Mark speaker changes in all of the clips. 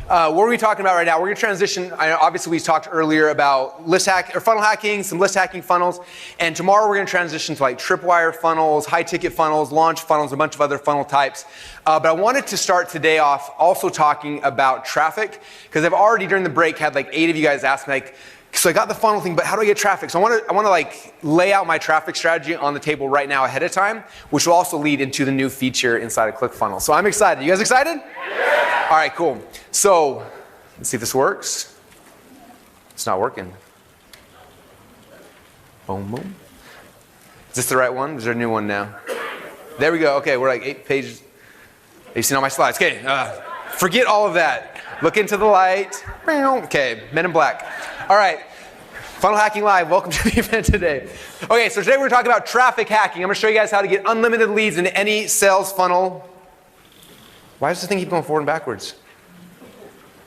Speaker 1: What are we talking about right now? We're going to transition. Obviously, we talked earlier about funnel hacking, some list hacking funnels, and tomorrow we're going to transition to like tripwire funnels, high-ticket funnels, launch funnels, a bunch of other funnel types. But I wanted to start today off also talking about traffic, because I've already during the break had like 8 of you guys ask me like, so I got the funnel thing, but how do I get traffic? So I want to like lay out my traffic strategy on the table right now ahead of time, which will also lead into the new feature inside of Clickfunnels. So I'm excited. You guys excited? Yeah. All right, cool. So let's see if this works. It's not working. Boom, boom. Is this the right one? Is there a new one now? There we go. Okay, we're like 8 pages. You've seen all my slides. Okay, forget all of that. Look into the light. Okay, Men in Black. All right, Funnel Hacking Live, welcome to the event today. Okay, so today we're talking about traffic hacking. I'm going to show you guys how to get unlimited leads into any sales funnel. Why does this thing keep going forward and backwards?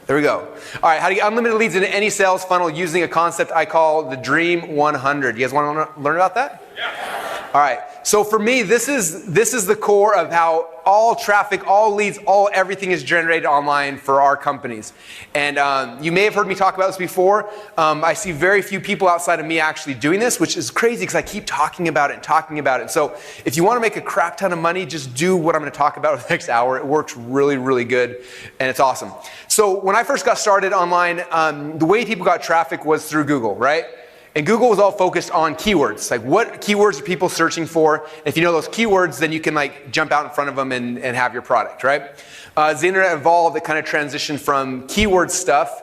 Speaker 1: There we go. All right, how to get unlimited leads into any sales funnel using a concept I call the Dream 100. You guys want to learn about that? Yeah. All right, so for me, this is the core of how all traffic, all leads, everything is generated online for our companies. And you may have heard me talk about this before. I see very few people outside of me actually doing this, which is crazy because I keep talking about it and talking about it. So if you want to make a crap ton of money, just do what I'm going to talk about for the next hour. It works really, really good, and it's awesome. So when I first got started online, the way people got traffic was through Google, right? And Google was all focused on keywords, like what keywords are people searching for? If you know those keywords, then you can like jump out in front of them and have your product, right? As the internet evolved, it kind of transitioned from keyword stuff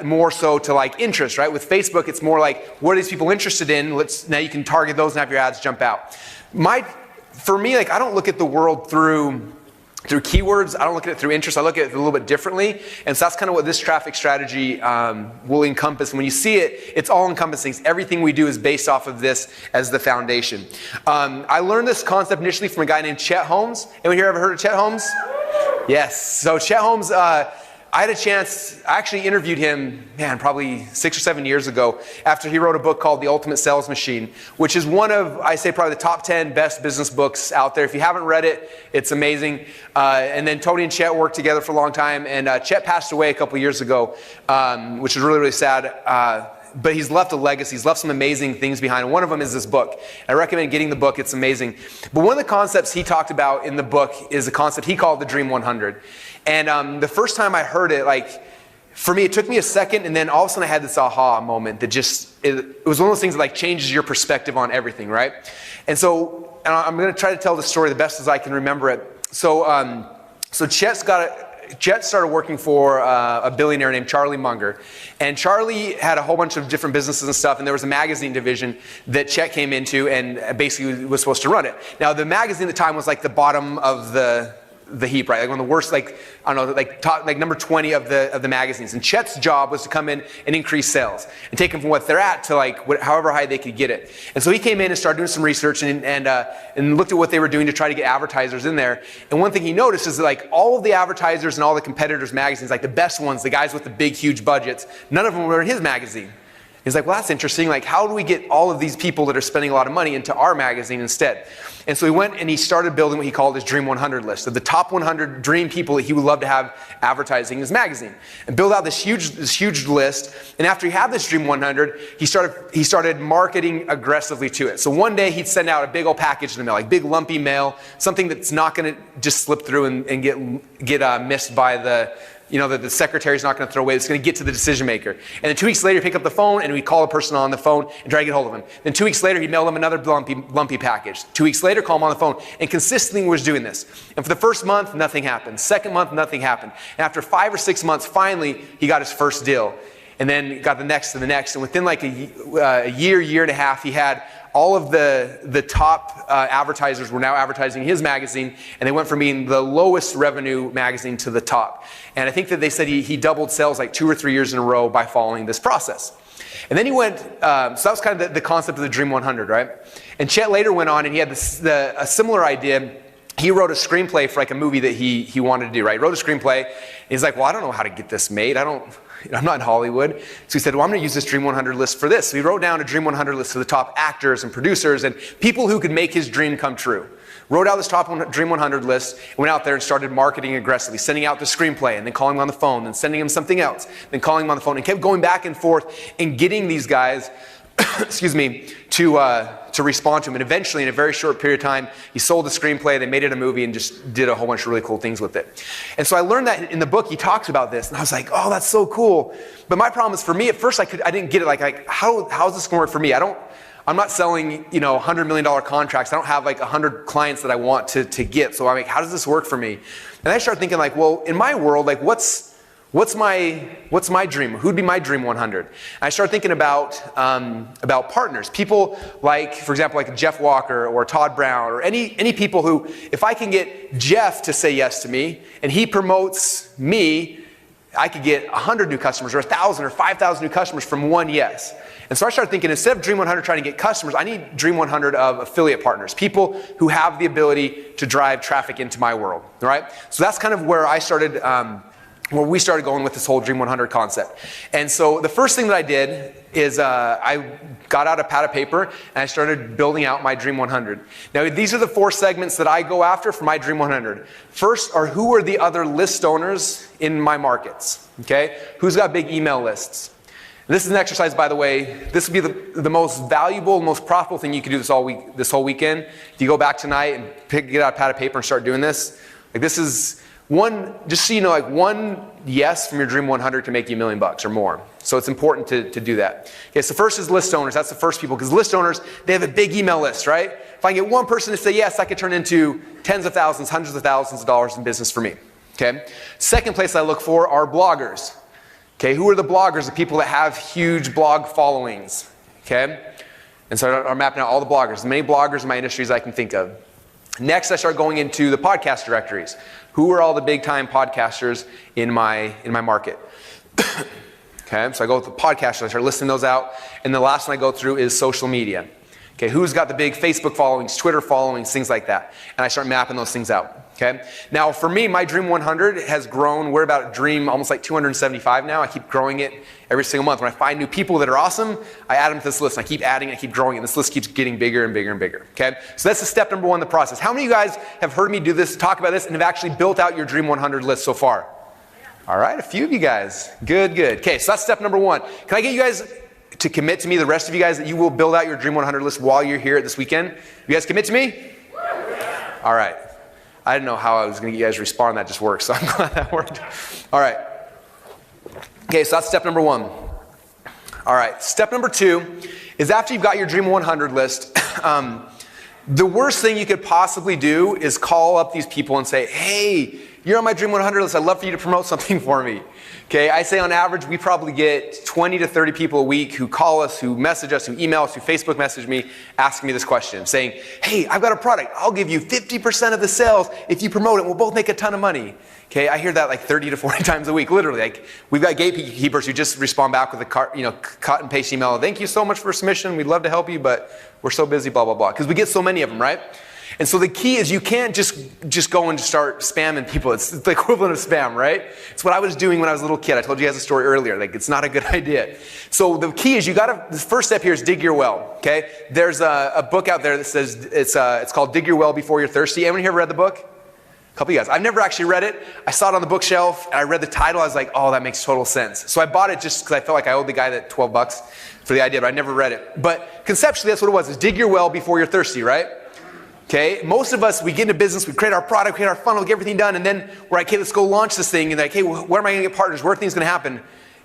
Speaker 1: more so to like interest, right? With Facebook, it's more like, what are these people interested in? Now you can target those and have your ads jump out. For me, like I don't look at the world through keywords. I don't look at it through interest. I look at it a little bit differently. And so that's kind of what this traffic strategy will encompass. When you see it, it's all encompassing. Everything we do is based off of this as the foundation. I learned this concept initially from a guy named Chet Holmes. Anyone here ever heard of Chet Holmes? Yes. So Chet Holmes, I had a chance, I actually interviewed him, probably 6 or 7 years ago after he wrote a book called The Ultimate Sales Machine, which is one of, I say, probably the top 10 best business books out there. If you haven't read it, it's amazing. And then Tony and Chet worked together for a long time, and Chet passed away a couple years ago, which is really, really sad. But he's left a legacy. He's left some amazing things behind. And one of them is this book. I recommend getting the book. It's amazing. But one of the concepts he talked about in the book is a concept he called the Dream 100. And the first time I heard it, like, for me, it took me a second, and then all of a sudden I had this aha moment that it was one of those things that like changes your perspective on everything, right? And so I'm going to try to tell the story the best as I can remember it. So Chet started working for a billionaire named Charlie Munger. And Charlie had a whole bunch of different businesses and stuff, and there was a magazine division that Chet came into and basically was supposed to run it. Now, the magazine at the time was like the bottom of the heap, right? Like one of the worst, like, I don't know, like top, like number 20 of the magazines. And Chet's job was to come in and increase sales and take them from what they're at to like however high they could get it. And so he came in and started doing some research and looked at what they were doing to try to get advertisers in there. And one thing he noticed is that like all of the advertisers and all the competitors' magazines, like the best ones, the guys with the big, huge budgets, none of them were in his magazine. He's like, well, that's interesting. Like, how do we get all of these people that are spending a lot of money into our magazine instead? And so he went and he started building what he called his Dream 100 list of the top 100 dream people that he would love to have advertising his magazine, and build out this huge list. And after he had this Dream 100, he started marketing aggressively to it. So one day he'd send out a big old package in the mail, like big lumpy mail, something that's not going to just slip through and get missed by the secretary's not going to throw away. It's going to get to the decision maker. And then 2 weeks later, he'd pick up the phone and we'd call the person on the phone and try to get hold of him. Then 2 weeks later, he'd mail them another lumpy package. 2 weeks later, call him on the phone. And consistently was doing this. And for the first month, nothing happened. Second month, nothing happened. And after 5 or 6 months, finally, he got his first deal. And then got the next and the next. And within like a year and a half, he had all of the top advertisers were now advertising his magazine, and they went from being the lowest revenue magazine to the top. And I think that they said he doubled sales like 2 or 3 years in a row by following this process. And then he went, so that was kind of the concept of the Dream 100, right? And Chet later went on and he had a similar idea. He wrote a screenplay for like a movie that he wanted to do, right? He wrote a screenplay. And he's like, well, I don't know how to get this made. I'm not in Hollywood. So he said, well, I'm going to use this Dream 100 list for this. So he wrote down a Dream 100 list of the top actors and producers and people who could make his dream come true. Wrote out this Dream 100 list, went out there and started marketing aggressively, sending out the screenplay and then calling them on the phone, then sending them something else, then calling them on the phone, and kept going back and forth and getting these guys, excuse me, to respond to him. And eventually, in a very short period of time, he sold the screenplay, they made it a movie, and just did a whole bunch of really cool things with it. And so I learned that in the book, he talks about this, and I was like, oh, that's so cool. But my problem is, for me, at first, I didn't get it. Like how is this going to work for me? I'm not selling, $100 million contracts. I don't have like 100 clients that I want to get. So I'm like, how does this work for me? And I started thinking like, well, in my world, like what's my dream? Who'd be my dream 100? And I started thinking about partners, people like, for example, like Jeff Walker or Todd Brown or any people who, if I can get Jeff to say yes to me and he promotes me, I could get 100 new customers or 1,000 or 5,000 new customers from one yes. And so I started thinking, instead of Dream 100 trying to get customers, I need Dream 100 of affiliate partners, people who have the ability to drive traffic into my world, all right? So that's kind of where I started, where we started going with this whole Dream 100 concept. And so the first thing that I did is I got out a pad of paper and I started building out my Dream 100. Now these are the 4 segments that I go after for my Dream 100. First are, who are the other list owners in my markets, okay? Who's got big email lists? This is an exercise, by the way. This would be the most valuable, most profitable thing you could do this whole weekend. If you go back tonight and get out a pad of paper and start doing this, like this is just so you know, like one yes from your Dream 100 can make you $1 million or more. So it's important to do that. Okay, so first is list owners. That's the first people, because list owners, they have a big email list, right? If I can get one person to say yes, that could turn into tens of thousands, hundreds of thousands of dollars in business for me. Okay. Second place I look for are bloggers. Okay, who are the bloggers? The people that have huge blog followings, okay? And so I'm mapping out all the bloggers, as many bloggers in my industry as I can think of. Next, I start going into the podcast directories. Who are all the big time podcasters in my market? Okay, so I go with the podcasters, I start listing those out. And the last one I go through is social media. Okay, who's got the big Facebook followings, Twitter followings, things like that. And I start mapping those things out. Okay. Now for me, my Dream 100 has grown. We're about Dream almost like 275 now. I keep growing it every single month. When I find new people that are awesome, I add them to this list. And I keep adding and I keep growing it. And this list keeps getting bigger and bigger and bigger. Okay. So that's the step number 1 in the process. How many of you guys have heard me do this, talk about this, and have actually built out your Dream 100 list so far? All right, a few of you guys. Good, good. Okay, so that's step number 1. Can I get you guys to commit to me, the rest of you guys, that you will build out your Dream 100 list while you're here this weekend? You guys commit to me? All right. I didn't know how I was going to get you guys to respond. That just worked, so I'm glad that worked. All right. Okay, so that's step number 1. All right, step number 2 is, after you've got your Dream 100 list, the worst thing you could possibly do is call up these people and say, hey, you're on my Dream 100 list. I'd love for you to promote something for me. Okay, I say on average, we probably get 20 to 30 people a week who call us, who message us, who email us, who Facebook message me, asking me this question, saying, hey, I've got a product. I'll give you 50% of the sales if you promote it. We'll both make a ton of money. Okay, I hear that like 30 to 40 times a week, literally. Like, we've got gatekeepers who just respond back with a cut and paste email. Thank you so much for submission. We'd love to help you, but we're so busy, blah, blah, blah. Because we get so many of them, right? And so the key is, you can't just go and start spamming people. It's the equivalent of spam, right? It's what I was doing when I was a little kid. I told you guys a story earlier. Like, it's not a good idea. So the key is, the first step here is dig your well, okay? There's a book out there that says, it's called Dig Your Well Before You're Thirsty. Anyone here read the book? A couple of you guys. I've never actually read it. I saw it on the bookshelf and I read the title. I was like, oh, that makes total sense. So I bought it just because I felt like I owed the guy that $12 for the idea, but I never read it. But conceptually, that's what it was, is dig your well before you're thirsty, right? Okay, most of us, we get into business, we create our product, create our funnel, get everything done, and then we're like, okay, let's go launch this thing, and like, hey, where am I going to get partners? Where are things going to happen?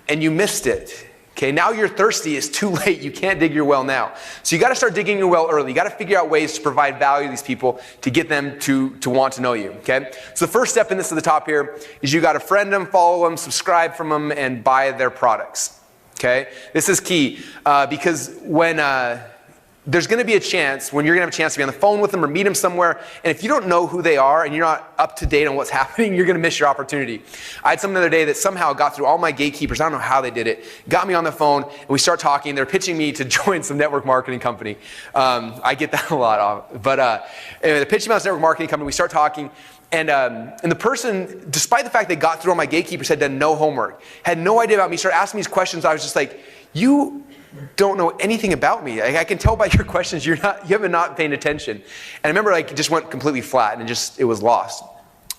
Speaker 1: And you missed it. Okay, now you're thirsty, it's too late, you can't dig your well now. So you got to start digging your well early. You got to figure out ways to provide value to these people to get them to want to know you, okay? So the first step in this at the top here is, you got to friend them, follow them, subscribe from them, and buy their products, okay? This is key because when there's going to be a chance when you're going to have a chance to be on the phone with them or meet them somewhere, and if you don't know who they are and you're not up to date on what's happening, you're going to miss your opportunity. I had someone the other day that somehow got through all my gatekeepers. I don't know how they did it. Got me on the phone, and we start talking. They're pitching me to join some network marketing company. I get that a lot. But anyway, they're pitching me on this network marketing company. We start talking. And the person, despite the fact they got through all my gatekeepers, had done no homework, had no idea about me, started asking me these questions. I was just like, you don't know anything about me. I can tell by your questions you haven't not paying attention. And I remember like it just went completely flat and it was lost.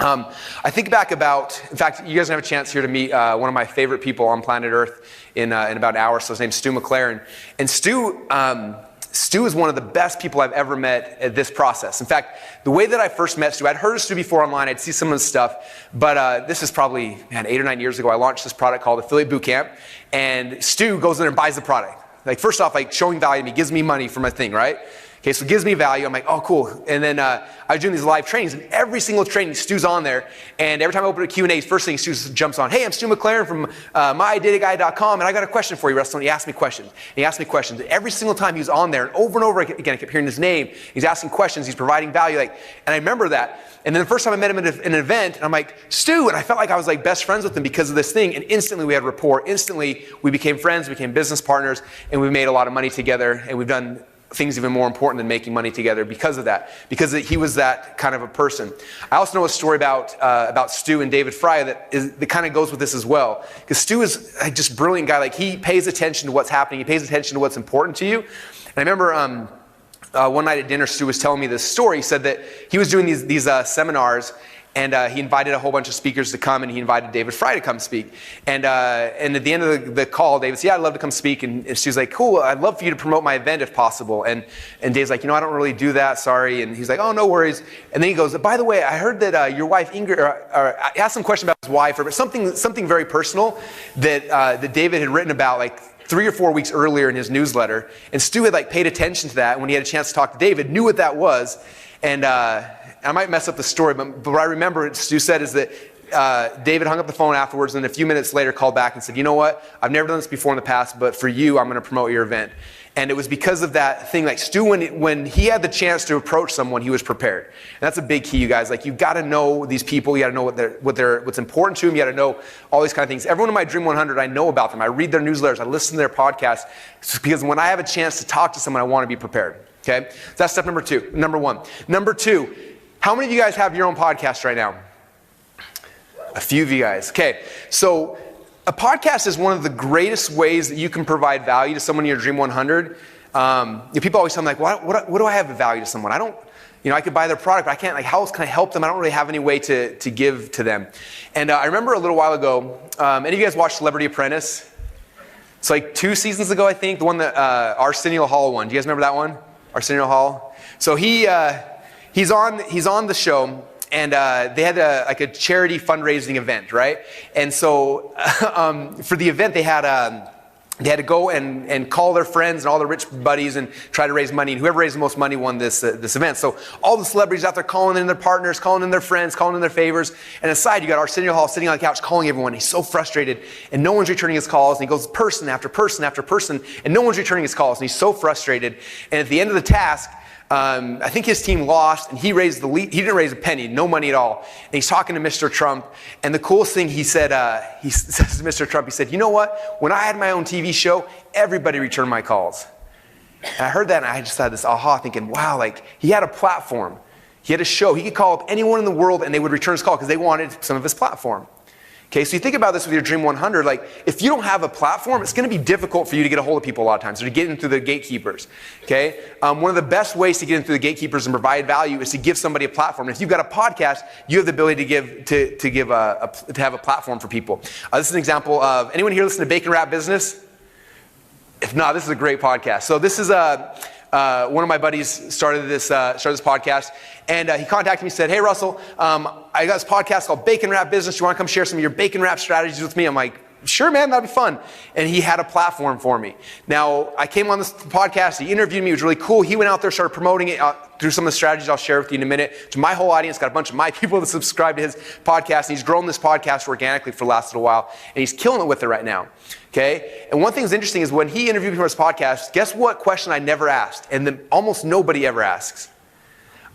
Speaker 1: I think back about, in fact, you guys have a chance here to meet one of my favorite people on planet Earth in about an hour. So his name's Stu McLaren. And Stu is one of the best people I've ever met at this process. In fact, the way that I first met Stu, I'd heard of Stu before online, I'd see some of his stuff, but this is probably, 8 or 9 years ago, I launched this product called Affiliate Bootcamp, and Stu goes in there and buys the product. Like first off, like showing value to me, gives me money for my thing, right? Okay, so it gives me value. I'm like, oh, cool. And then I was doing these live trainings, and every single training, Stu's on there. And every time I open a Q&A, first thing Stu jumps on, hey, I'm Stu McLaren from mydataguy.com, and I got a question for you, Russell. And he asked me questions. And he asked me questions. And every single time he was on there, and over again, I kept hearing his name. He's asking questions. He's providing value. And I remember that. And then the first time I met him at an event, and I'm like, Stu, and I felt like I was like best friends with him because of this thing. And instantly we had rapport. Instantly we became friends, became business partners, and we made a lot of money together. And we've done things even more important than making money together because of that, because he was that kind of a person. I also know a story about Stu and David Fry that kind of goes with this as well. Because Stu is just a brilliant guy. Like he pays attention to what's happening. He pays attention to what's important to you. And I remember one night at dinner, Stu was telling me this story. He said that he was doing these seminars, and he invited a whole bunch of speakers to come, and he invited David Fry to come speak. And at the end of the call, David said, yeah, I'd love to come speak. And Stu's like, cool, I'd love for you to promote my event if possible. And Dave's like, I don't really do that, sorry. And he's like, oh, no worries. And then he goes, by the way, I heard that your wife Ingrid, or I asked some question about his wife, or something very personal that David had written about like 3 or 4 weeks earlier in his newsletter. And Stu had like paid attention to that. When he had a chance to talk to David, knew what that was. And I might mess up the story, but what I remember Stu said is that David hung up the phone afterwards, and then a few minutes later called back and said, you know what, I've never done this before in the past, but for you, I'm going to promote your event. And it was because of that thing, like Stu, when he had the chance to approach someone, he was prepared. And that's a big key, you guys. Like, you've got to know these people. You got to know what's important to them. You got to know all these kind of things. Everyone in my Dream 100, I know about them. I read their newsletters. I listen to their podcasts. Because when I have a chance to talk to someone, I want to be prepared. Okay? So that's step number one. Number two, how many of you guys have your own podcast right now? A few of you guys. Okay, so a podcast is one of the greatest ways that you can provide value to someone in your Dream 100. People always tell me, like, what do I have of value to someone? I don't, I could buy their product, but I can't, like, how else can I help them? I don't really have any way to give to them. And I remember a little while ago, any of you guys watched Celebrity Apprentice? It's like 2 seasons ago, I think, the one that Arsenio Hall won. Do you guys remember that one? Arsenio Hall? So he's on the show, and they had a charity fundraising event, right? And so for the event, they had to go and call their friends and all their rich buddies and try to raise money. And whoever raised the most money won this event. So all the celebrities out there calling in their partners, calling in their friends, calling in their favors. And aside, you got Arsenio Hall sitting on the couch calling everyone. He's so frustrated, and no one's returning his calls. And he goes person after person after person, and no one's returning his calls. And he's so frustrated. And at the end of the task, I think his team lost, and he didn't raise a penny, no money at all. And he's talking to Mr. Trump, and the coolest thing he said, he says to Mr. Trump, he said, you know what? When I had my own TV show, everybody returned my calls. And I heard that, and I just had this aha thinking, wow, like, he had a platform. He had a show. He could call up anyone in the world, and they would return his call because they wanted some of his platform. Okay, so you think about this with your Dream 100, like, if you don't have a platform, it's going to be difficult for you to get a hold of people a lot of times, or to get in through the gatekeepers. Okay, one of the best ways to get in through the gatekeepers and provide value is to give somebody a platform. And if you've got a podcast, you have the ability to have a platform for people. This is an example of, anyone here listen to Bacon Wrap Business? If not, this is a great podcast. So this is one of my buddies started this podcast, and he contacted me and said, hey, Russell, I got this podcast called Bacon Wrap Business. You want to come share some of your bacon wrap strategies with me? I'm like, sure, man, that'd be fun. And he had a platform for me. Now, I came on this podcast. He interviewed me. It was really cool. He went out there, started promoting it through some of the strategies I'll share with you in a minute. To my whole audience, got a bunch of my people that subscribe to his podcast. And he's grown this podcast organically for the last little while. And he's killing it with it right now. Okay? And one thing that's interesting is when he interviewed me for his podcast, guess what question I never asked? And then almost nobody ever asks.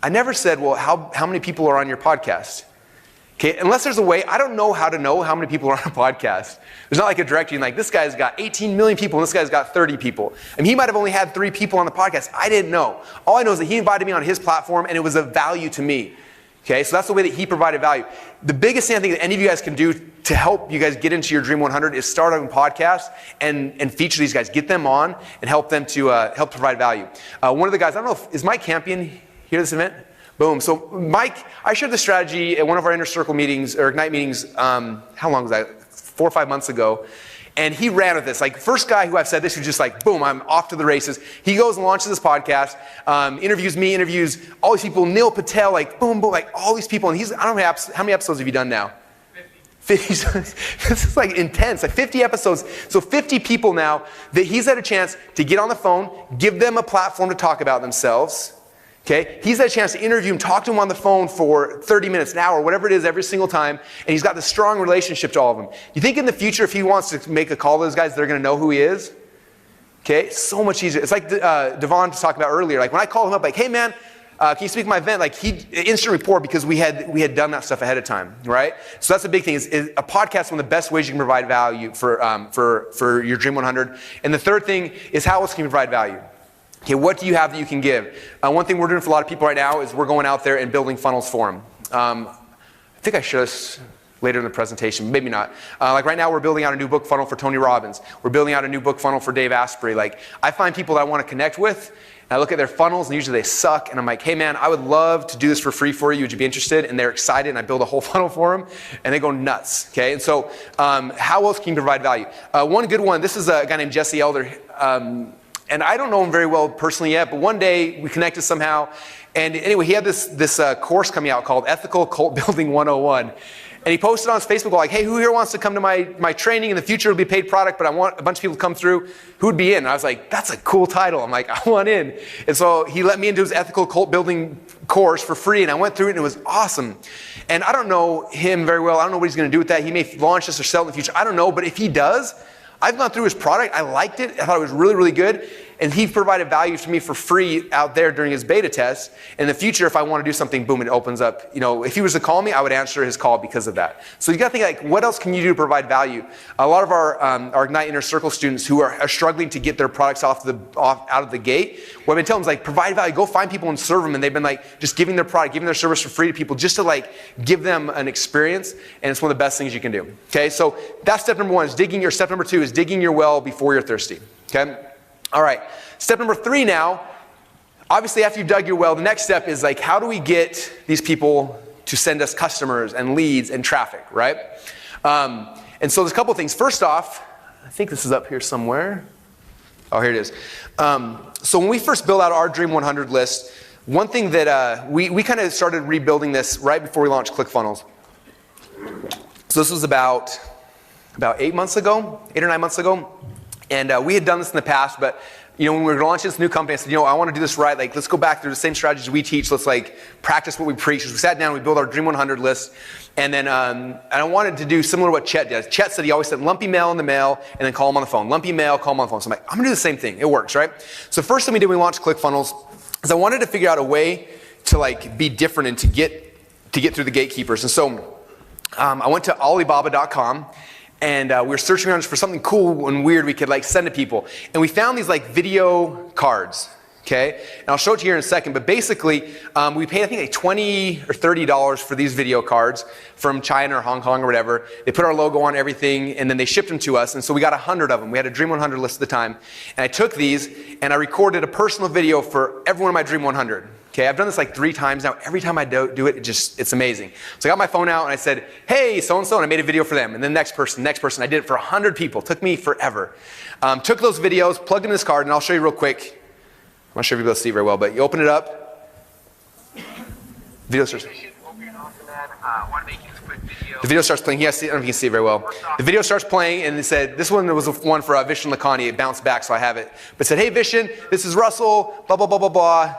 Speaker 1: I never said, well, how many people are on your podcast? Okay, unless there's a way, I don't know how to know how many people are on a podcast. There's not like a directory like, this guy's got 18 million people and this guy's got 30 people. I mean, he might have only had 3 people on the podcast. I didn't know. All I know is that he invited me on his platform, and it was of value to me. Okay, so that's the way that he provided value. The biggest thing I think that any of you guys can do to help you guys get into your Dream 100 is start on podcasts and feature these guys. Get them on and help them to help provide value. One of the guys, I don't know, is Mike Campion here at this event? Boom. So Mike, I shared the strategy at one of our Inner Circle meetings, or Ignite meetings, how long was that? 4 or 5 months ago. And he ran with this. Like, first guy who I've said this, who's just like, boom, I'm off to the races. He goes and launches this podcast, interviews me, interviews all these people, Neil Patel, like, boom, boom, like all these people. And I don't know how many episodes have you done now? 50. This is like intense, like 50 episodes. So 50 people now that he's had a chance to get on the phone, give them a platform to talk about themselves. Okay, he's had a chance to interview him, talk to him on the phone for 30 minutes, an hour, whatever it is, every single time, and he's got this strong relationship to all of them. You think in the future, if he wants to make a call to those guys, they're going to know who he is? Okay, so much easier. It's like Devon was talking about earlier. Like when I called him up, like, hey man, can you speak to my event? Like he instant report because we had done that stuff ahead of time, right? So that's the big thing. Is a podcast is one of the best ways you can provide value for your Dream 100. And the third thing is how else can you provide value? Okay, what do you have that you can give? One thing we're doing for a lot of people right now is we're going out there and building funnels for them. I think I showed this later in the presentation, maybe not. Like right now we're building out a new book funnel for Tony Robbins. We're building out a new book funnel for Dave Asprey. Like I find people that I want to connect with, and I look at their funnels and usually they suck, and I'm like, hey man, I would love to do this for free for you. Would you be interested? And they're excited, and I build a whole funnel for them, and they go nuts, okay? And so how else can you provide value? One good one, this is a guy named Jesse Elder. And I don't know him very well personally yet, but one day we connected somehow. And anyway, he had this course coming out called Ethical Cult Building 101. And he posted on his Facebook like, hey, who here wants to come to my training? In the future, it'll be paid product, but I want a bunch of people to come through. Who would be in? And I was like, that's a cool title. I'm like, I want in. And so he let me into his Ethical Cult Building course for free, and I went through it, and it was awesome. And I don't know him very well. I don't know what he's going to do with that. He may launch this or sell it in the future. I don't know, but if he does, I've gone through his product. I liked it. I thought it was really, really good. And he provided value to me for free out there during his beta test. In the future, if I want to do something, boom, it opens up. You know, if he was to call me, I would answer his call because of that. So you got to think like, what else can you do to provide value? A lot of our Ignite Inner Circle students who are struggling to get their products out of the gate, what I've been telling them is like, provide value. Go find people and serve them. And they've been like, just giving their product, giving their service for free to people, just to like give them an experience. And it's one of the best things you can do. Okay, so that's step number one. Is step number two is digging your well before you're thirsty. Okay. All right, step number 3 now, obviously after you've dug your well, the next step is like, how do we get these people to send us customers and leads and traffic, right? And so there's a couple of things. First off, I think this is up here somewhere. Oh, here it is. So when we first built out our Dream 100 list, one thing that we kind of started rebuilding this right before we launched Clickfunnels. So this was about 8 months ago, 8 or 9 months ago. And we had done this in the past, but you know, when we were launching this new company, I said, you know, I want to do this right. Like, let's go back through the same strategies we teach. Let's like practice what we preach. So we sat down, we built our Dream 100 list, and then and I wanted to do similar to what Chet did. Chet said he always sent lumpy mail in the mail, and then call him on the phone. Lumpy mail, call him on the phone. So I'm like, I'm gonna do the same thing. It works, right? So first thing we did when we launched Clickfunnels is I wanted to figure out a way to like be different and to get through the gatekeepers. And so I went to Alibaba.com. And we were searching around for something cool and weird we could like send to people. And we found these like video cards, okay? And I'll show it to you here in a second, but basically we paid I think like $20 or $30 for these video cards from China or Hong Kong or whatever. They put our logo on everything and then they shipped them to us. And so we got 100 of them. We had a Dream 100 list at the time. And I took these and I recorded a personal video for every one of my Dream 100. Okay, I've done this like 3 times now. Every time I do it, it's amazing. So I got my phone out and I said, hey, so-and-so, and I made a video for them. And then next person. I did it for 100 people. It took me forever. Took those videos, plugged in this card, and I'll show you real quick. I'm not sure if you'll be able to see very well, but you open it up. Video starts. The video starts playing. I don't know if you can see it very well. The video starts playing, and it said, this one was one for Vishen Lakhani. It bounced back, so I have it. But it said, hey, Vishen, this is Russell, blah, blah, blah, blah, blah.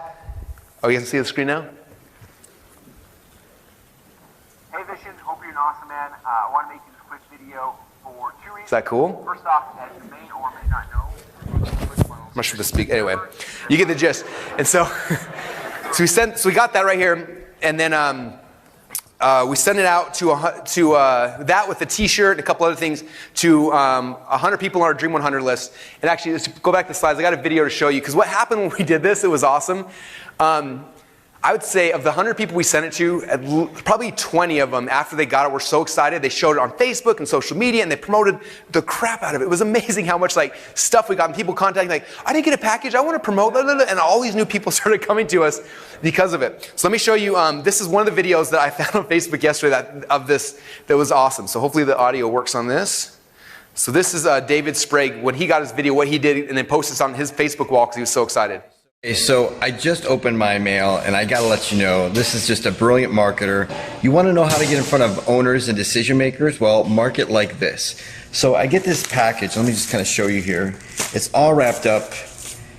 Speaker 1: Oh, you can see the screen now?
Speaker 2: Hey Vishen, hope you're an awesome man. I want to make this quick video for 2 reasons.
Speaker 1: Is that cool?
Speaker 2: First off, as you may or may not know,
Speaker 1: I'm not sure to speak. Anyway, you get the gist. And so, so we got that right here, and then we sent it out to that with a T-shirt and a couple other things to 100 people on our Dream 100 list. And actually, let's go back to the slides. I got a video to show you because what happened when we did this, it was awesome. I would say of the 100 people we sent it to, probably 20 of them, after they got it, were so excited. They showed it on Facebook and social media, and they promoted the crap out of it. It was amazing how much like stuff we got, and people contacting like, I didn't get a package, I want to promote, blah, blah, blah. And all these new people started coming to us because of it. So let me show you, this is one of the videos that I found on Facebook yesterday of this that was awesome. So hopefully the audio works on this. So this is David Sprague, when he got his video, what he did, and then posted this on his Facebook wall because he was so excited.
Speaker 3: Okay, so I just opened my mail, and I gotta let you know, this is just a brilliant marketer. You wanna know how to get in front of owners and decision makers? Well, market like this. So I get this package, let me just kind of show you here. It's all wrapped up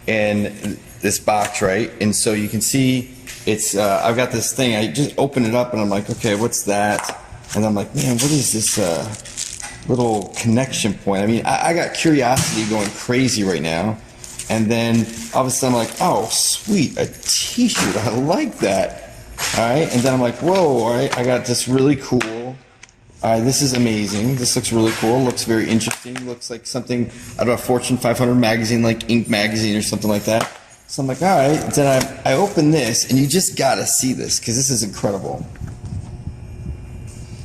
Speaker 3: in this box, right? And so you can see it's, I've got this thing, I just open it up and I'm like, okay, what's that? And I'm like, man, what is this little connection point? I mean, I got curiosity going crazy right now. And then all of a sudden I'm like, oh, sweet, a t-shirt, I like that. All right, and then I'm like, whoa, all right, I got this really cool. All right, this is amazing. This looks really cool, looks very interesting. Looks like something out of a Fortune 500 magazine, like Inc. magazine or something like that. So I'm like, all right, then I open this, and you just gotta see this, because this is incredible.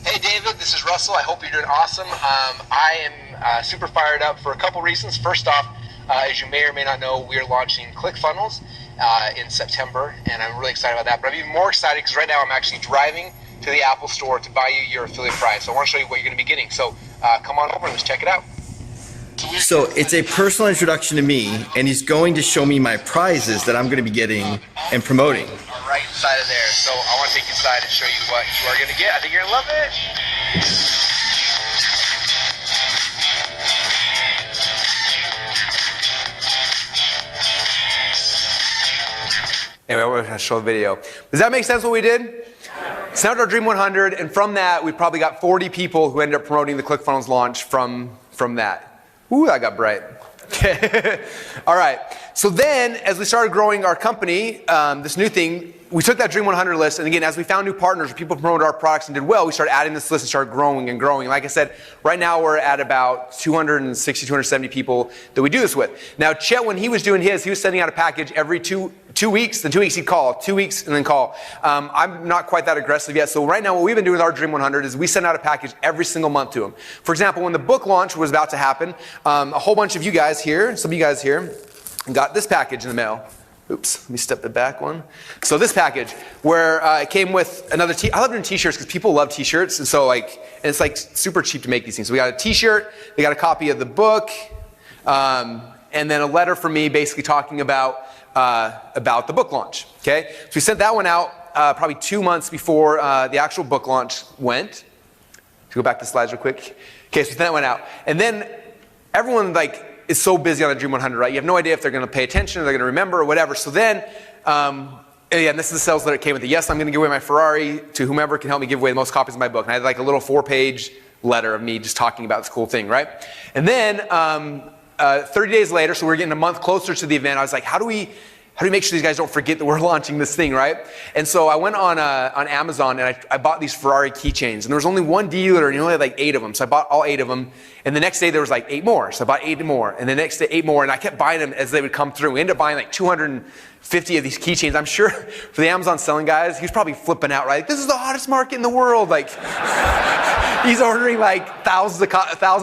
Speaker 1: Hey David, this is Russell. I hope you're doing awesome. I am super fired up for a couple reasons. First off, as you may or may not know, we are launching Clickfunnels in September, and I'm really excited about that. But I'm even more excited because right now I'm actually driving to the Apple Store to buy you your affiliate prize. So I want to show you what you're going to be getting. So come on over and let's check it out.
Speaker 3: So it's a personal introduction to me, and he's going to show me my prizes that I'm going to be getting and promoting.
Speaker 1: Right inside of there. So I want to take you inside and show you what you are going to get. I think you're going to love it. Anyway, we're going to show the video. Does that make sense what we did? Snapped our Dream 100, and from that, we probably got 40 people who ended up promoting the Clickfunnels launch from that. Ooh, that got bright. Okay. All right. So then, as we started growing our company, this new thing, we took that Dream 100 list, and again, as we found new partners, people promoted our products and did well, we started adding this list and started growing and growing. Like I said, right now we're at about 260, 270 people that we do this with. Now, Chet, when he was doing his, he was sending out a package every two weeks, then 2 weeks he'd call, 2 weeks and then call. I'm not quite that aggressive yet, so right now what we've been doing with our Dream 100 is we send out a package every single month to them. For example, when the book launch was about to happen, a whole bunch of you guys here, some of you guys here, got this package in the mail. Oops, let me step the back one. So this package, where it came with another I love doing t-shirts because people love t-shirts, and so and it's like super cheap to make these things. So we got a t-shirt, they got a copy of the book, and then a letter from me basically talking about the book launch, okay? So we sent that one out probably 2 months before the actual book launch went. Let's go back to the slides real quick. Okay, so we sent that one out. And then everyone is so busy on the Dream 100, right? You have no idea if they're going to pay attention or they're going to remember or whatever. So then, and this is the sales letter that came with it. Yes, I'm going to give away my Ferrari to whomever can help me give away the most copies of my book. And I had like a little 4-page letter of me just talking about this cool thing, right? And then 30 days later, so we're getting a month closer to the event, I was like, how do we make sure these guys don't forget that we're launching this thing, right? And so I went on Amazon and I bought these Ferrari keychains. And there was only one dealer and he only had like 8 of them. So I bought all 8 of them. And the next day there was like 8 more. So I bought 8 more. And the next day 8 more. And I kept buying them as they would come through. We ended up buying like 250 of these keychains. I'm sure for the Amazon selling guys, he was probably flipping out, right? Like, this is the hottest market in the world. Like, he's ordering like thousands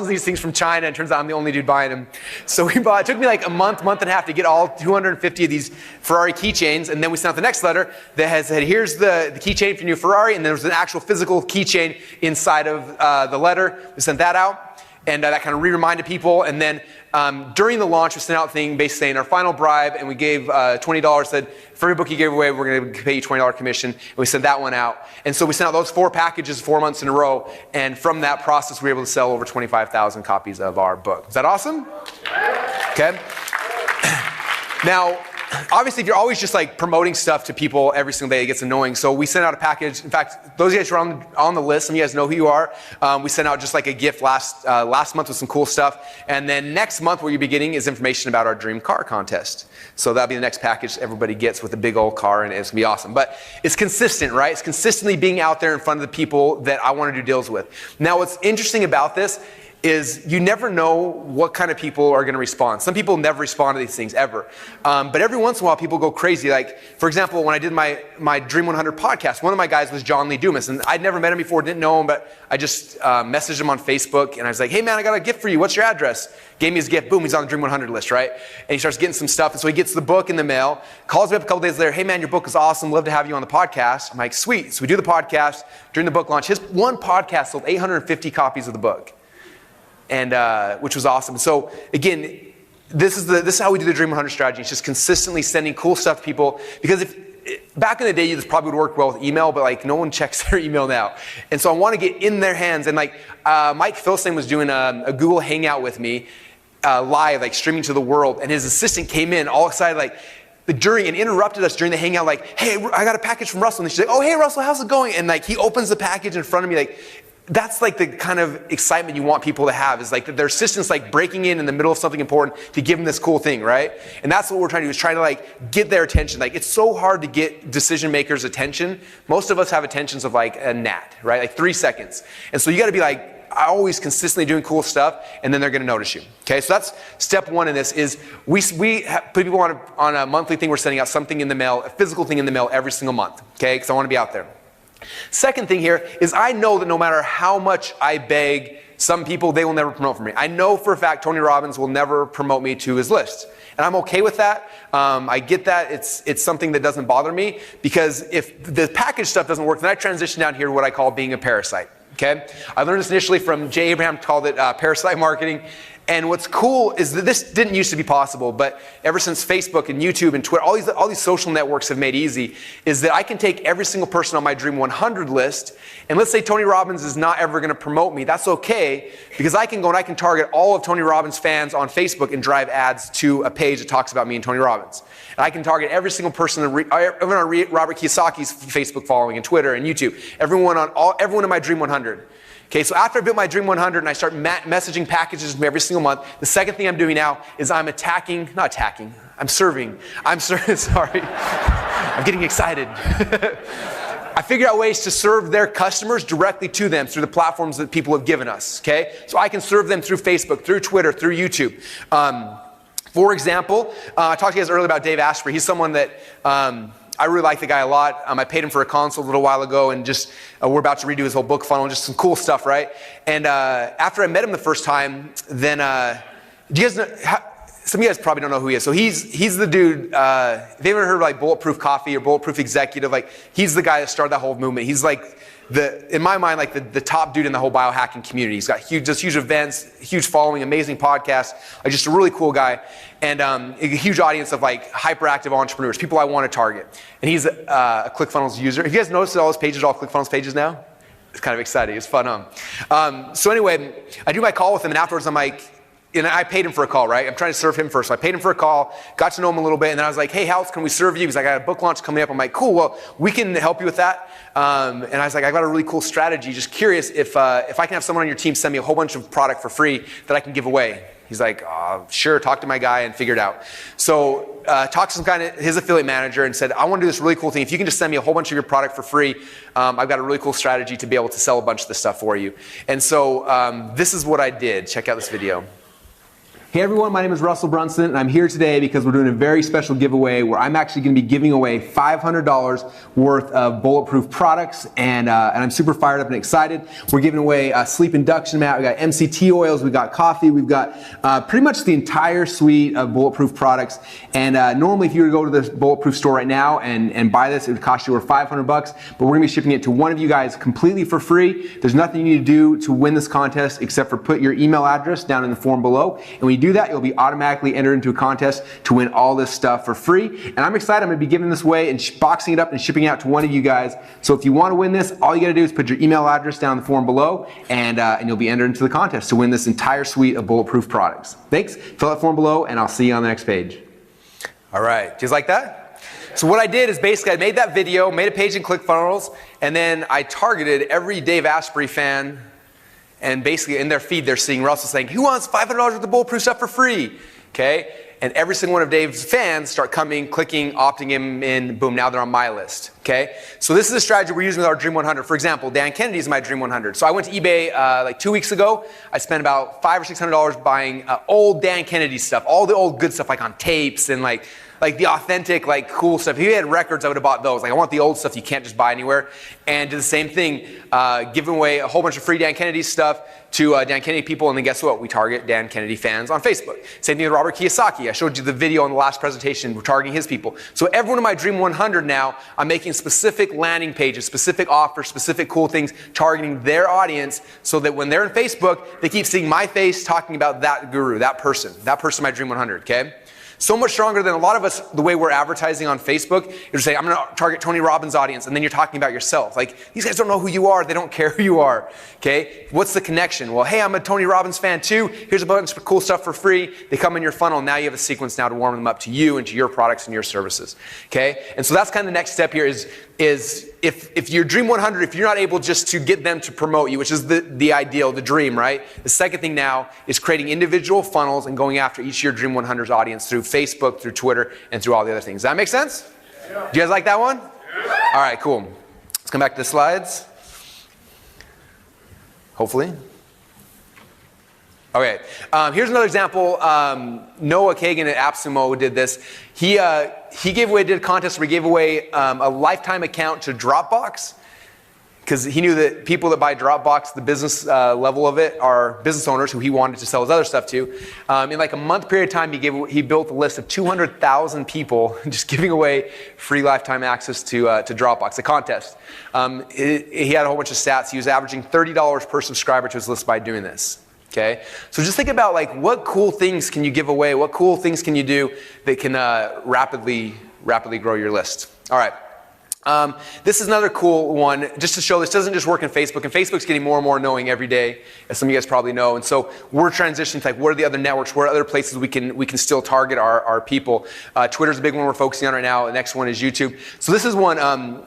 Speaker 1: of these things from China, and it turns out I'm the only dude buying them. So it took me like a month and a half to get all 250 of these Ferrari keychains, and then we sent out the next letter that said, here's the keychain for your new Ferrari, and there was an actual physical keychain inside of the letter. We sent that out. And that kind of reminded people. And then during the launch, we sent out a thing basically saying our final bribe, and we gave $20, said for every book you gave away, we're going to pay you $20 commission. And we sent that one out. And so we sent out those 4 packages 4 months in a row. And from that process, we were able to sell over 25,000 copies of our book. Is that awesome? Okay. Now, obviously, if you're always just like promoting stuff to people every single day, it gets annoying. So we sent out a package. In fact, those of you guys who are on the list, some of you guys know who you are. We sent out just like a gift last month with some cool stuff. And then next month, what you'll be getting is information about our dream car contest. So that'll be the next package everybody gets with a big old car, and it's gonna be awesome. But it's consistent, right? It's consistently being out there in front of the people that I want to do deals with. Now, what's interesting about this is you never know what kind of people are going to respond. Some people never respond to these things ever. But every once in a while, people go crazy. Like, for example, when I did my Dream 100 podcast, one of my guys was John Lee Dumas. And I'd never met him before, didn't know him, but I just messaged him on Facebook. And I was like, hey, man, I got a gift for you. What's your address? Gave me his gift. Boom, he's on the Dream 100 list, right? And he starts getting some stuff. And so he gets the book in the mail, calls me up a couple days later. Hey, man, your book is awesome. Love to have you on the podcast. I'm like, sweet. So we do the podcast during the book launch. His one podcast sold 850 copies of the book. And which was awesome. So again, this is how we do the Dream 100 strategy. It's just consistently sending cool stuff to people. Because back in the day, this probably would work well with email, but like no one checks their email now. And so I want to get in their hands. And like Mike Philstein was doing a Google Hangout with me live, like streaming to the world. And his assistant came in all excited, like during, and interrupted us during the Hangout, like, hey, I got a package from Russell. And she's like, oh, hey, Russell, how's it going? And like he opens the package in front of me, like. That's like the kind of excitement you want people to have, is like their assistant's like breaking in the middle of something important to give them this cool thing, right? And that's what we're trying to do, is try to like get their attention. Like it's so hard to get decision makers' attention. Most of us have attentions of like a gnat, right? Like 3 seconds. And so you got to be like always consistently doing cool stuff, and then they're going to notice you. Okay, so that's step one in this. Is we put people on a monthly thing. We're sending out something in the mail, a physical thing in the mail every single month. Okay, because I want to be out there. Second thing here is I know that no matter how much I beg some people, they will never promote for me. I know for a fact Tony Robbins will never promote me to his list. And I'm okay with that. I get that. It's something that doesn't bother me, because if the package stuff doesn't work, then I transition down here to what I call being a parasite. Okay? I learned this initially from Jay Abraham, called it parasite marketing. And what's cool is that this didn't used to be possible, but ever since Facebook and YouTube and Twitter, all these social networks have made easy, is that I can take every single person on my Dream 100 list, and let's say Tony Robbins is not ever going to promote me. That's okay, because I can go and I can target all of Tony Robbins fans on Facebook and drive ads to a page that talks about me and Tony Robbins. And I can target every single person, everyone on Robert Kiyosaki's Facebook following and Twitter and YouTube, everyone in my Dream 100. Okay, so after I built my Dream 100 and I start messaging packages every single month, the second thing I'm doing now is I'm serving. Sorry. I'm getting excited. I figure out ways to serve their customers directly to them through the platforms that people have given us, okay? So I can serve them through Facebook, through Twitter, through YouTube. For example, I talked to you guys earlier about Dave Asprey. He's someone that I really like the guy a lot. I paid him for a consult a little while ago, and just we're about to redo his whole book funnel, just some cool stuff, right? And after I met him the first time, then do you guys know? Some of you guys probably don't know who he is. So he's the dude. If you ever heard of like Bulletproof Coffee or Bulletproof Executive, like he's the guy that started that whole movement. He's like in my mind, like the top dude in the whole biohacking community. He's got huge events, huge following, amazing podcast, like just a really cool guy, and a huge audience of like hyperactive entrepreneurs, people I want to target. And he's a Clickfunnels user. Have you guys noticed that all his pages are all Clickfunnels pages now? It's kind of exciting. It's fun. So anyway, I do my call with him, and afterwards I'm like, and I paid him for a call, right? I'm trying to serve him first. So I paid him for a call, got to know him a little bit, and then I was like, hey, how else can we serve you? Because I got a book launch coming up. I'm like, cool, well, we can help you with that. And I was like, I got a really cool strategy. Just curious if I can have someone on your team send me a whole bunch of product for free that I can give away. He's like, sure, talk to my guy and figure it out. So talked to some kind of his affiliate manager and said, I want to do this really cool thing. If you can just send me a whole bunch of your product for free, I've got a really cool strategy to be able to sell a bunch of this stuff for you. And so this is what I did. Check out this video. Hey everyone, my name is Russell Brunson, and I'm here today because we're doing a very special giveaway where I'm actually going to be giving away $500 worth of bulletproof products, and I'm super fired up and excited. We're giving away a sleep induction mat, we got MCT oils, we got coffee, we've got pretty much the entire suite of bulletproof products. And normally if you were to go to the bulletproof store right now and buy this, it would cost you over $500, but we're going to be shipping it to one of you guys completely for free. There's nothing you need to do to win this contest except for put your email address down in the form below, and when you do that, you'll be automatically entered into a contest to win all this stuff for free. And I'm excited. I'm going to be giving this away and boxing it up and shipping it out to one of you guys. So if you want to win this, all you got to do is put your email address down in the form below, and you'll be entered into the contest to win this entire suite of bulletproof products. Thanks. Fill out the form below, and I'll see you on the next page. All right. Do you guys like that? So what I did is basically I made that video, made a page in ClickFunnels, and then I targeted every Dave Asprey fan. And basically in their feed, they're seeing Russell saying, who wants $500 worth of bulletproof stuff for free? Okay. and every single one of Dave's fans start coming, clicking, opting him in, boom, now they're on my list, okay? So this is a strategy we're using with our Dream 100. For example, Dan Kennedy is my Dream 100. So I went to eBay like 2 weeks ago. I spent about $500 or $600 buying old Dan Kennedy stuff, all the old good stuff like on tapes and like the authentic, like cool stuff. If he had records, I would have bought those. Like I want the old stuff you can't just buy anywhere. And did the same thing, giving away a whole bunch of free Dan Kennedy stuff to Dan Kennedy people, and then guess what? We target Dan Kennedy fans on Facebook. Same thing with Robert Kiyosaki. I showed you the video on the last presentation. We're targeting his people. So every one of my Dream 100 now, I'm making specific landing pages, specific offers, specific cool things, targeting their audience so that when they're in Facebook, they keep seeing my face talking about that guru, that person, my Dream 100, okay? So much stronger than a lot of us, the way we're advertising on Facebook. You're saying, I'm going to target Tony Robbins' audience, and then you're talking about yourself. Like, these guys don't know who you are. They don't care who you are, okay? What's the connection? Well, hey, I'm a Tony Robbins fan too. Here's a bunch of cool stuff for free. They come in your funnel. Now you have a sequence now to warm them up to you and to your products and your services, okay? And so that's kind of the next step here is if your Dream 100, if you're not able just to get them to promote you, which is the ideal, the dream, right? The second thing now is creating individual funnels and going after each of your Dream 100's audience through Facebook, through Twitter, and through all the other things. Does that make sense? Yeah. Do you guys like that one? Yeah. All right, cool. Let's come back to the slides. Hopefully. Okay, here's another example. Noah Kagan at AppSumo did this. He did a contest where he gave away a lifetime account to Dropbox because he knew that people that buy Dropbox, the business level of it, are business owners who he wanted to sell his other stuff to. In like a month period of time, he built a list of 200,000 people just giving away free lifetime access to Dropbox, a contest. He had a whole bunch of stats. He was averaging $30 per subscriber to his list by doing this. Okay, so just think about like what cool things can you give away? What cool things can you do that can rapidly grow your list? All right. This is another cool one, just to show this doesn't just work in Facebook, and Facebook's getting more and more knowing every day, as some of you guys probably know. And so we're transitioning to like, what are the other networks? What are other places we can still target our people? Twitter's a big one we're focusing on right now. The next one is YouTube. So this is one.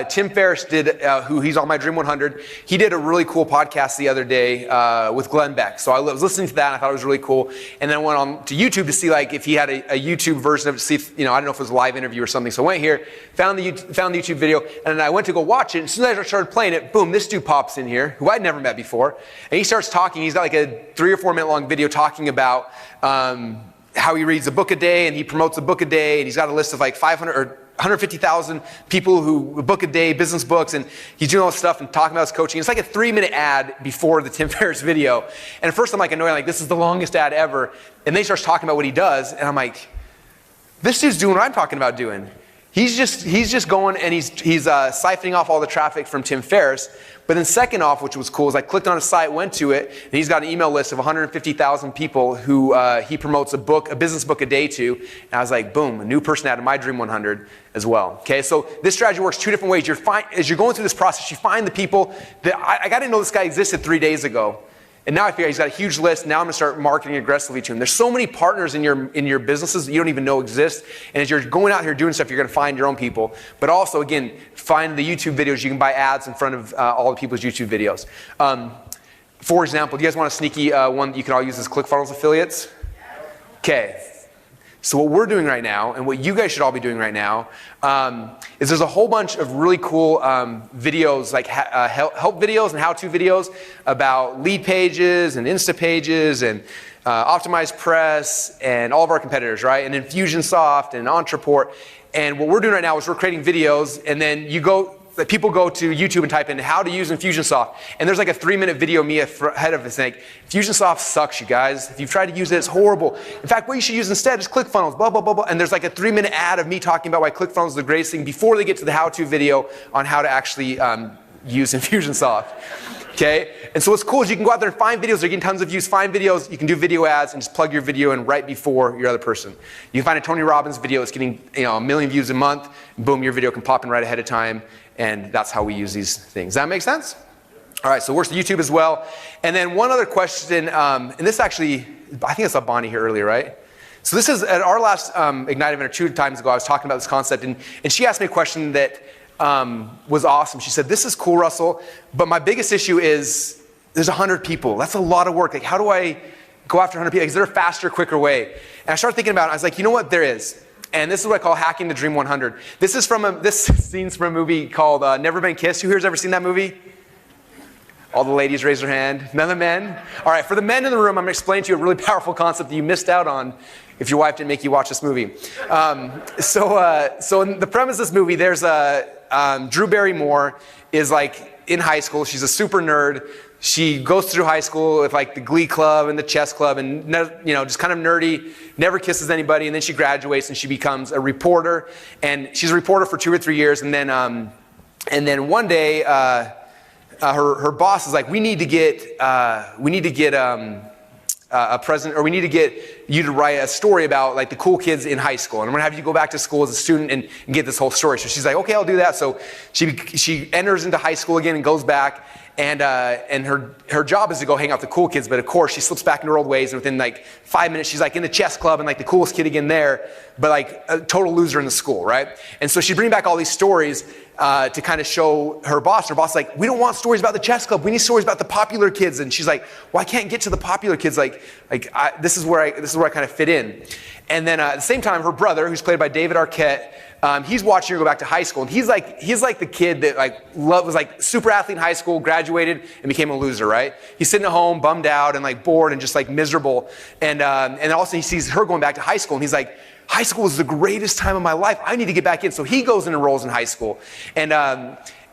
Speaker 1: Tim Ferriss did, he's on my Dream 100. He did a really cool podcast the other day with Glenn Beck. So I was listening to that and I thought it was really cool. And then I went on to YouTube to see like if he had a YouTube version of it, see if, I don't know if it was a live interview or something. So I went here, found the YouTube video, and then I went to go watch it. And as soon as I started playing it, boom, this dude pops in here, who I'd never met before. And he starts talking. He's got like a 3 or 4 minute long video talking about how he reads a book a day and he promotes a book a day. And he's got a list of like 500 or 150,000 people who book a day, business books, and he's doing all this stuff and talking about his coaching. It's like a 3-minute ad before the Tim Ferriss video. And at first I'm like annoyed, like this is the longest ad ever. And then he starts talking about what he does, and I'm like, this dude's doing what I'm talking about doing. He's just going and he's siphoning off all the traffic from Tim Ferriss. But then second off, which was cool, is I clicked on his site, went to it, and he's got an email list of 150,000 people who he promotes a business book a day to. And I was like, boom, a new person out of my Dream 100 as well. Okay, so this strategy works 2 different ways. As you're going through this process, you find the people that I got to know this guy existed 3 days ago. And now I figure he's got a huge list. Now I'm going to start marketing aggressively to him. There's so many partners in your businesses that you don't even know exist. And as you're going out here doing stuff, you're going to find your own people. But also, again, find the YouTube videos. You can buy ads in front of all the people's YouTube videos. For example, do you guys want a sneaky one that you can all use as Clickfunnels affiliates? Okay. So what we're doing right now, and what you guys should all be doing right now, is there's a whole bunch of really cool videos, like help videos and how-to videos about lead pages and Insta pages and Optimized Press and all of our competitors, right? And Infusionsoft and Entreport. And what we're doing right now is we're creating videos, and then people go to YouTube and type in how to use Infusionsoft, and there's like a 3-minute video of me ahead of it saying, Infusionsoft sucks, you guys. If you've tried to use it, it's horrible. In fact, what you should use instead is Clickfunnels, blah, blah, blah, blah. And there's like a 3-minute ad of me talking about why Clickfunnels is the greatest thing before they get to the how-to video on how to actually use Infusionsoft. Okay? And so what's cool is you can go out there and find videos. They're getting tons of views. Find videos. You can do video ads and just plug your video in right before your other person. You can find a Tony Robbins video that's getting 1 million views a month. And boom, your video can pop in right ahead of time. And that's how we use these things. Does that make sense? All right, so it works with YouTube as well. And then one other question, and this actually, I think I saw Bonnie here earlier, right? So this is at our last Ignite event, or 2 times ago, I was talking about this concept, and she asked me a question that was awesome. She said, this is cool, Russell, but my biggest issue is there's 100 people. That's a lot of work. Like, how do I go after 100 people? Is there a faster, quicker way? And I started thinking about it. I was like, you know what? There is. And this is what I call hacking the Dream 100. This scene's from a movie called Never Been Kissed. Who here's ever seen that movie? All the ladies raise their hand. None of the men? All right, for the men in the room, I'm going to explain to you a really powerful concept that you missed out on if your wife didn't make you watch this movie. So in the premise of this movie, there's Drew Barrymore is like in high school. She's a super nerd. She goes through high school with like the Glee Club and the chess club and, you know, just kind of nerdy, never kisses anybody. And then she graduates and she becomes a reporter. And she's a reporter for 2 or 3 years. And then one day, her boss is like, we need to get a president, or we need to get you to write a story about like the cool kids in high school. And I'm gonna have you go back to school as a student and get this whole story. So she's like, okay, I'll do that. So she enters into high school again and goes back. And her job is to go hang out with the cool kids, but of course she slips back into her old ways, and within like 5 minutes she's like in the chess club and like the coolest kid again there, but like a total loser in the school, right? And so she's bringing back all these stories to kind of show her boss. Her boss is like, we don't want stories about the chess club. We need stories about the popular kids. And she's like, well, I can't get to the popular kids. This is where I kind of fit in. And then at the same time, her brother, who's played by David Arquette, he's watching her go back to high school, and he's like the kid that was like super athlete in high school, graduated, and became a loser, right? He's sitting at home, bummed out and like bored and just like miserable, and also he sees her going back to high school, and he's like, high school was the greatest time of my life. I need to get back in. So he goes and enrolls in high school,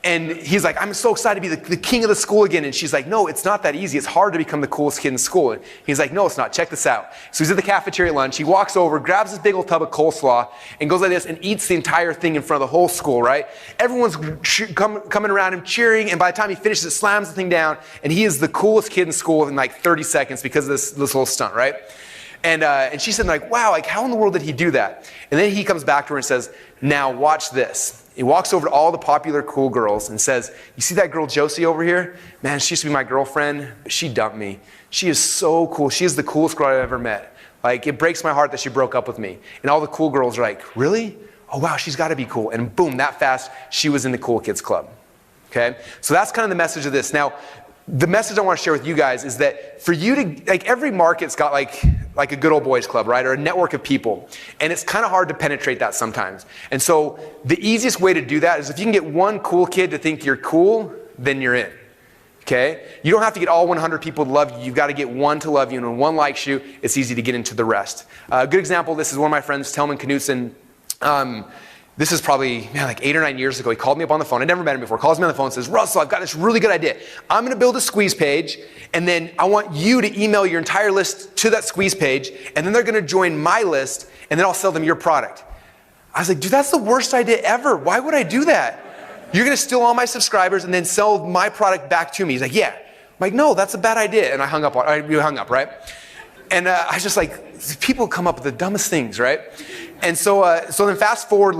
Speaker 1: and he's like, I'm so excited to be the king of the school again. And she's like, no, it's not that easy. It's hard to become the coolest kid in school. And he's like, no, it's not. Check this out. So he's at the cafeteria at lunch. He walks over, grabs this big old tub of coleslaw, and goes like this and eats the entire thing in front of the whole school, right? Everyone's coming around him, cheering. And by the time he finishes it, slams the thing down. And he is the coolest kid in school in like 30 seconds because of this little stunt, right? And she said, like, wow, like how in the world did he do that? And then he comes back to her and says, now watch this. He walks over to all the popular cool girls and says, you see that girl Josie over here? Man, she used to be my girlfriend, but she dumped me. She is so cool. She is the coolest girl I've ever met. Like, it breaks my heart that she broke up with me. And all the cool girls are like, really? Oh, wow, she's got to be cool. And boom, that fast, she was in the cool kids club. Okay? So that's kind of the message of this. Now, the message I want to share with you guys is that for you to, like every market's got like a good old boys club, right? Or a network of people. And it's kind of hard to penetrate that sometimes. And so the easiest way to do that is if you can get one cool kid to think you're cool, then you're in. Okay? You don't have to get all 100 people to love you. You've got to get one to love you. And when one likes you, it's easy to get into the rest. A good example of this is one of my friends, Telman Knutson. This is probably, like 8 or 9 years ago. He called me up on the phone. I'd never met him before. Calls me on the phone and says, Russell, I've got this really good idea. I'm going to build a squeeze page, and then I want you to email your entire list to that squeeze page, and then they're going to join my list, and then I'll sell them your product. I was like, dude, that's the worst idea ever. Why would I do that? You're going to steal all my subscribers and then sell my product back to me. He's like, yeah. I'm like, no, that's a bad idea. And I hung up, right? And I was just like, people come up with the dumbest things, right? And so then fast forward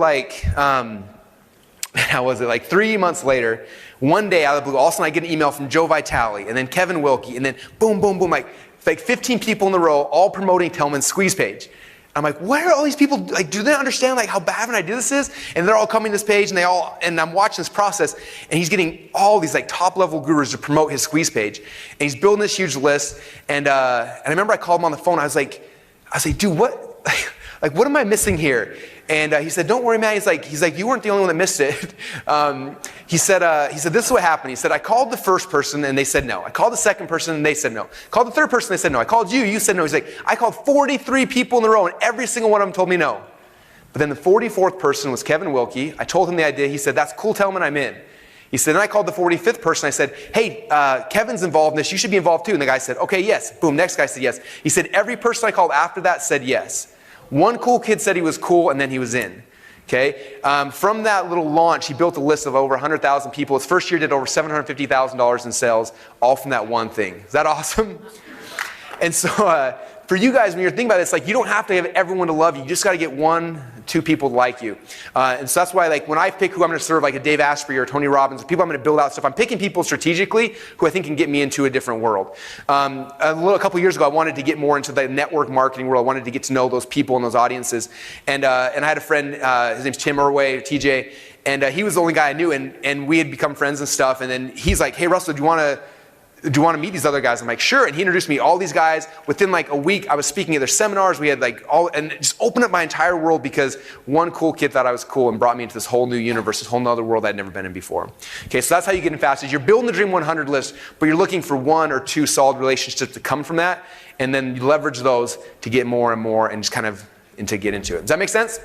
Speaker 1: how was it? Like 3 months later, one day out of the blue, all of a sudden I get an email from Joe Vitale and then Kevin Wilkie, and then boom, boom, boom, like 15 people in a row, all promoting Telman's squeeze page. I'm like, what are all these people, like, do they understand like how bad of an idea this is? And they're all coming to this page, and I'm watching this process, and he's getting all these like top level gurus to promote his squeeze page. And he's building this huge list, and I remember I called him on the phone. I was like, dude, what, like, what am I missing here? And he said, don't worry, man. He's like, you weren't the only one that missed it. He said, this is what happened. He said, I called the first person and they said no. I called the second person and they said no. Called the third person, they said no. I called you, you said no. He's like, I called 43 people in a row and every single one of them told me no. But then the 44th person was Kevin Wilkie. I told him the idea. He said, that's cool, Telman, I'm in. He said, then I called the 45th person. I said, hey, Kevin's involved in this. You should be involved too. And the guy said, okay, yes. Boom, next guy said yes. He said, every person I called after that said yes. One cool kid said he was cool, and then he was in. Okay? From that little launch, he built a list of over 100,000 people. His first year did over $750,000 in sales, all from that one thing. Is that awesome? And so for you guys, when you're thinking about this, like, you don't have to have everyone to love you. You just got to get 1, 2 people to like you. And so that's why, like, when I pick who I'm going to serve, like a Dave Asprey or Tony Robbins, people I'm going to build out stuff, I'm picking people strategically who I think can get me into a different world. A couple years ago, I wanted to get more into the network marketing world. I wanted to get to know those people and those audiences. And I had a friend, his name's Tim Irway, TJ, and he was the only guy I knew, and we had become friends and stuff. And then he's like, hey, Russell, do you want to do you want to meet these other guys? I'm like, sure. And he introduced me to all these guys. Within like a week, I was speaking at their seminars. We had like and it just opened up my entire world because one cool kid thought I was cool and brought me into this whole new universe, this whole nother world I'd never been in before. Okay, so that's how you get in fast. Is you're building the Dream 100 list, but you're looking for 1 or 2 solid relationships to come from that, and then you leverage those to get more and more and just kind of to get into it. Does that make sense?